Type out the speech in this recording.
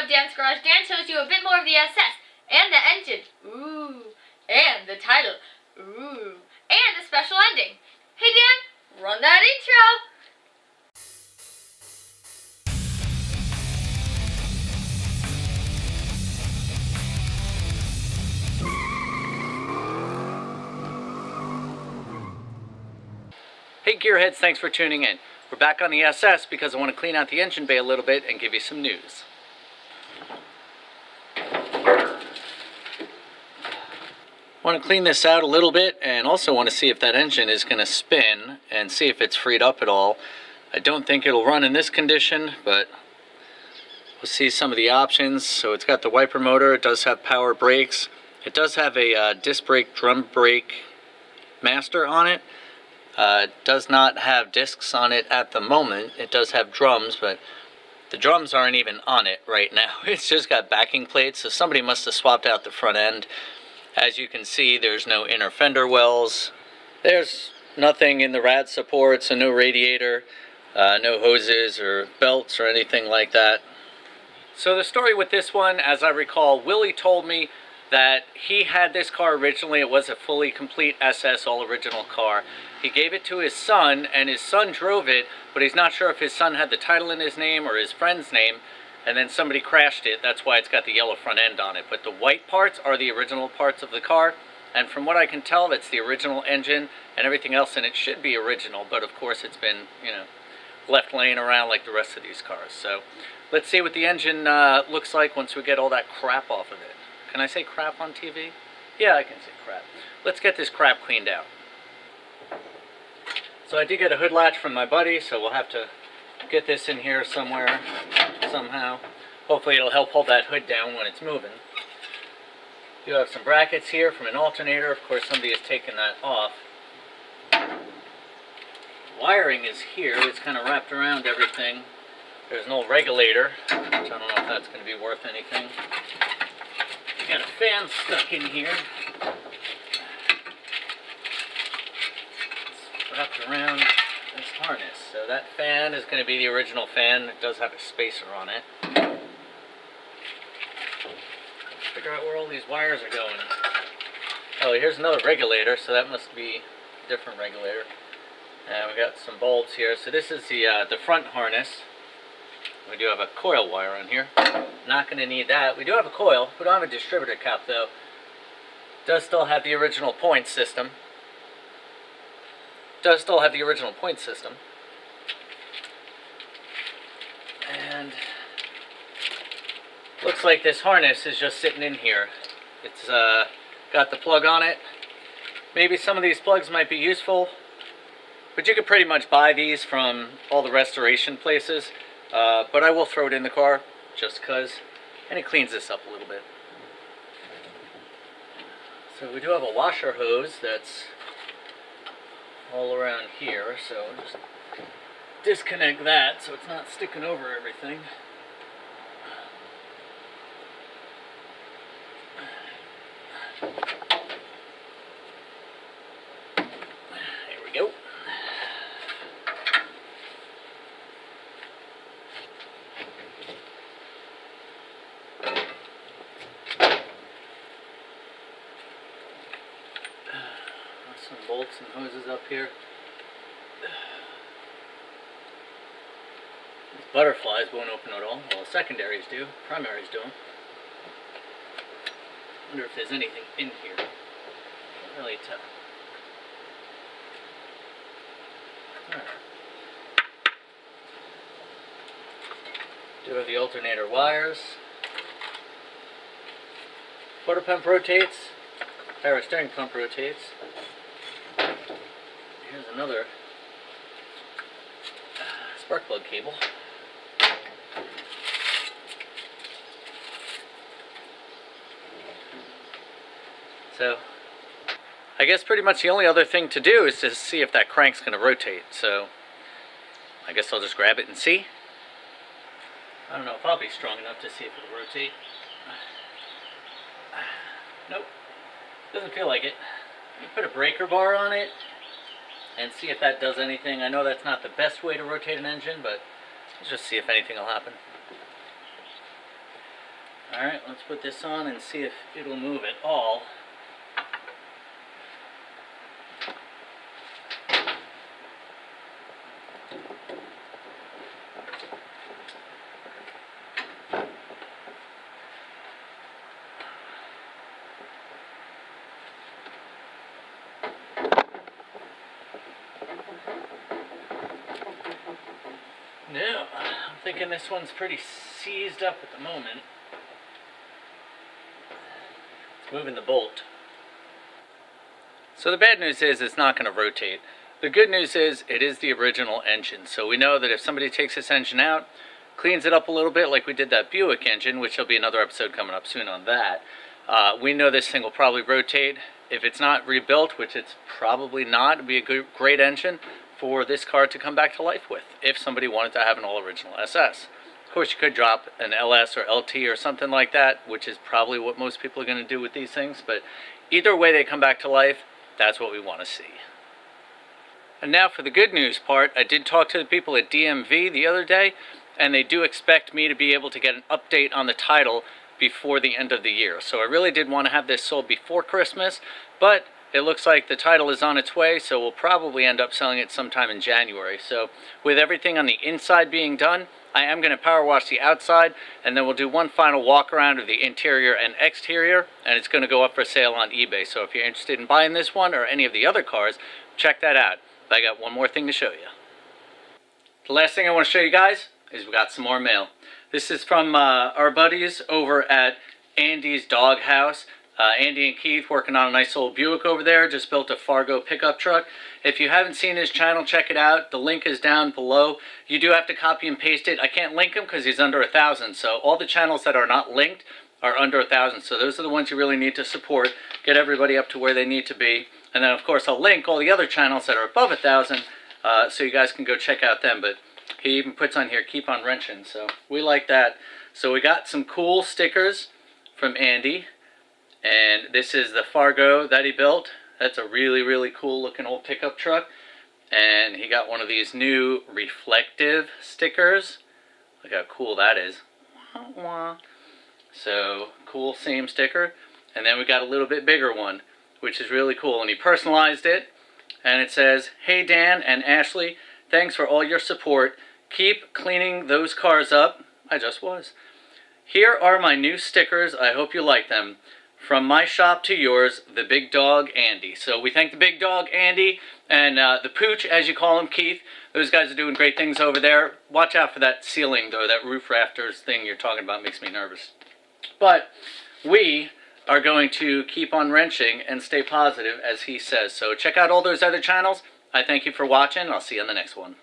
of Dance Garage, Dan shows you a bit more of the SS, and the engine, ooh, and the title, ooh, and the special ending. Hey Dan, run that intro! Hey Gearheads, thanks for tuning in. We're back on the SS because I want to clean out the engine bay a little bit and give you some news. Want to clean this out a little bit and also want to see if that engine is going to spin and see if it's freed up at all. I don't think it'll run in this condition, but we'll see some of the options. So it's got the wiper motor, it does have power brakes, it does have a disc brake, drum brake master on it. It does not have discs on it at the moment. It does have drums, but the drums aren't even on it right now. It's just got backing plates, so somebody must have swapped out the front end. As you can see, there's no inner fender wells. There's nothing in the rad support, so no radiator, no hoses or belts or anything like that. So the story with this one, as I recall, Willie told me that he had this car originally. It was a fully complete SS, all original car. He gave it to his son, and his son drove it, but he's not sure if his son had the title in his name or his friend's name, and then somebody crashed it. That's why it's got the yellow front end on it. But the white parts are the original parts of the car, and from what I can tell, that's the original engine, and everything else in it should be original, but of course it's been, left laying around like the rest of these cars. So let's see what the engine looks like once we get all that crap off of it. Can I say crap on TV? Yeah, I can say crap. Let's get this crap cleaned out. So I did get a hood latch from my buddy, so we'll have to get this in here somewhere, somehow. Hopefully it'll help hold that hood down when it's moving. You have some brackets here from an alternator. Of course, somebody has taken that off. Wiring is here. It's kind of wrapped around everything. There's an old regulator, which I don't know if that's going to be worth anything. Got a fan stuck in here. It's wrapped around this harness. So that fan is going to be the original fan. It does have a spacer on it. Let's figure out where all these wires are going. Oh, here's another regulator, so that must be a different regulator. And we got some bulbs here. So this is the front harness. We do have a coil wire on here. Not going to need that. We do have a coil. We don't have a distributor cap though. Does still have the original point system. And looks like this harness is just sitting in here. It's got the plug on it. Maybe some of these plugs might be useful, but you could pretty much buy these from all the restoration places. But I will throw it in the car just because, and it cleans this up a little bit. So we do have a washer hose that's all around here, so we'll just disconnect that so it's not sticking over everything. There we go. Some bolts and hoses up here. These butterflies won't open at all. Well, the secondaries do. Primaries don't. Wonder if there's anything in here. Can't really tell. Alright. Do have the alternator wires. Quarter pump rotates. Power steering pump rotates. Here's another spark plug cable. So I guess pretty much the only other thing to do is to see if that crank's going to rotate. So I guess I'll just grab it and see. I don't know if I'll be strong enough to see if it'll rotate. Nope, doesn't feel like it. You put a breaker bar on it and see if that does anything. I know that's not the best way to rotate an engine, but let's just see if anything will happen. Alright, let's put this on and see if it'll move at all. No, I'm thinking this one's pretty seized up at the moment. It's moving the bolt. So the bad news is it's not going to rotate. The good news is it is the original engine. So we know that if somebody takes this engine out, cleans it up a little bit like we did that Buick engine, which will be another episode coming up soon on that, we know this thing will probably rotate. If it's not rebuilt, which it's probably not, it'd be a great engine for this car to come back to life with, if somebody wanted to have an all-original SS. Of course, you could drop an LS or LT or something like that, which is probably what most people are going to do with these things, but either way they come back to life, that's what we want to see. And now for the good news part. I did talk to the people at DMV the other day, and they do expect me to be able to get an update on the title before the end of the year. So I really did want to have this sold before Christmas, but it looks like the title is on its way, so we'll probably end up selling it sometime in January. So with everything on the inside being done, I am going to power wash the outside, and then we'll do one final walk around of the interior and exterior, and it's going to go up for sale on eBay. So if you're interested in buying this one or any of the other cars, check that out. But I got one more thing to show you. The last thing I want to show you guys is we got some more mail. This is from our buddies over at Andy's Dog House. Andy and Keith working on a nice old Buick over there. Just built a Fargo pickup truck. If you haven't seen his channel, check it out. The link is down below. You do have to copy and paste it. I can't link him because he's under 1,000. So all the channels that are not linked are under 1,000. So those are the ones you really need to support. Get everybody up to where they need to be. And then of course I'll link all the other channels that are above 1,000 so you guys can go check out them. But he even puts on here, keep on wrenching. So we like that. So we got some cool stickers from Andy. And this is the Fargo that he built. That's a really, really cool looking old pickup truck. And he got one of these new reflective stickers. Look how cool that is. So, cool same sticker. And then we got a little bit bigger one, which is really cool. And he personalized it. And it says, "Hey Dan and Ashley, thanks for all your support. Keep cleaning those cars up." I just was. "Here are my new stickers. I hope you like them. From my shop to yours, the big dog, Andy." So we thank the big dog, Andy, and the pooch, as you call him, Keith. Those guys are doing great things over there. Watch out for that ceiling, though. That roof rafters thing you're talking about makes me nervous. But we are going to keep on wrenching and stay positive, as he says. So check out all those other channels. I thank you for watching. I'll see you on the next one.